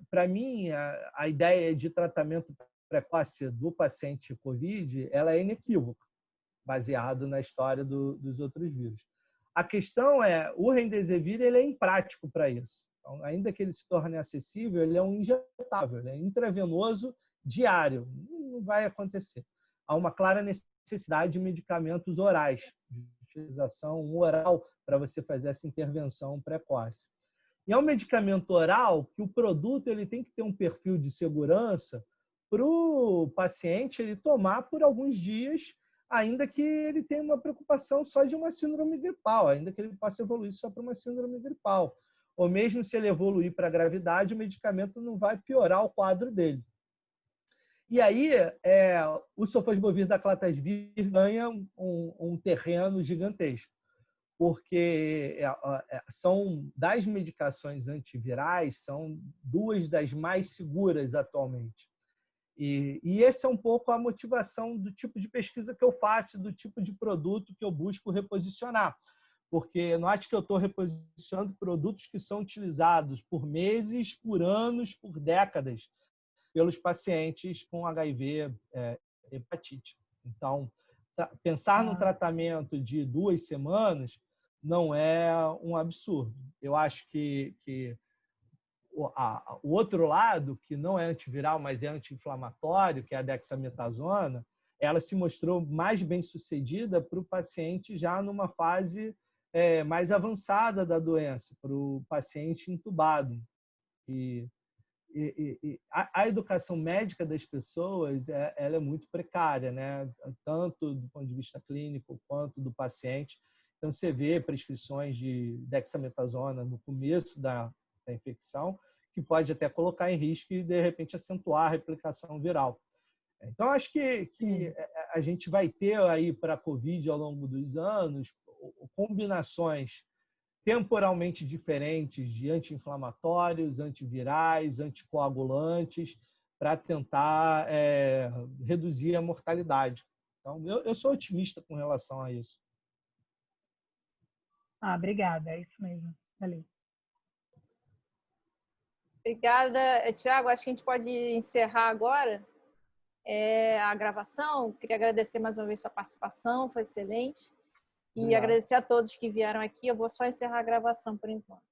para mim, a ideia de tratamento precoce do paciente COVID, ela é inequívoca, baseado na história dos outros vírus. A questão o remdesivir ele é imprático para isso. Então, ainda que ele se torne acessível, ele é um injetável, ele é intravenoso diário. Não vai acontecer. Há uma clara necessidade de medicamentos orais, de utilização oral para você fazer essa intervenção precoce. E é um medicamento oral que o produto ele tem que ter um perfil de segurança para o paciente ele tomar por alguns dias, ainda que ele tenha uma preocupação só de uma síndrome gripal, ainda que ele possa evoluir só para uma síndrome gripal. Ou mesmo se ele evoluir para a gravidade, o medicamento não vai piorar o quadro dele. E aí, o sofosbuvir da Clatasvir ganha um terreno gigantesco, porque são das medicações antivirais, são 2 das mais seguras atualmente. E essa é um pouco a motivação do tipo de pesquisa que eu faço, do tipo de produto que eu busco reposicionar. Porque note que eu estou reposicionando produtos que são utilizados por meses, por anos, por décadas, pelos pacientes com HIV, hepatite. Então, pensar num tratamento de 2 semanas não é um absurdo. Eu acho que o outro lado, que não é antiviral, mas é anti-inflamatório, que é a dexametasona, ela se mostrou mais bem-sucedida para o paciente já numa fase mais avançada da doença, para o paciente entubado. E a educação médica das pessoas ela é muito precária, né? Tanto do ponto de vista clínico quanto do paciente. Então, você vê prescrições de dexametasona no começo da infecção, que pode até colocar em risco e, de repente, acentuar a replicação viral. Então, acho que a gente vai ter aí para a COVID, ao longo dos anos, combinações temporalmente diferentes de anti-inflamatórios, antivirais, anticoagulantes, para tentar reduzir a mortalidade. Então, eu sou otimista com relação a isso. Obrigada, é isso mesmo. Valeu. Obrigada, Tiago. Acho que a gente pode encerrar agora a gravação. Queria agradecer mais uma vez sua participação, foi excelente. E agradecer a todos que vieram aqui. Eu vou só encerrar a gravação por enquanto.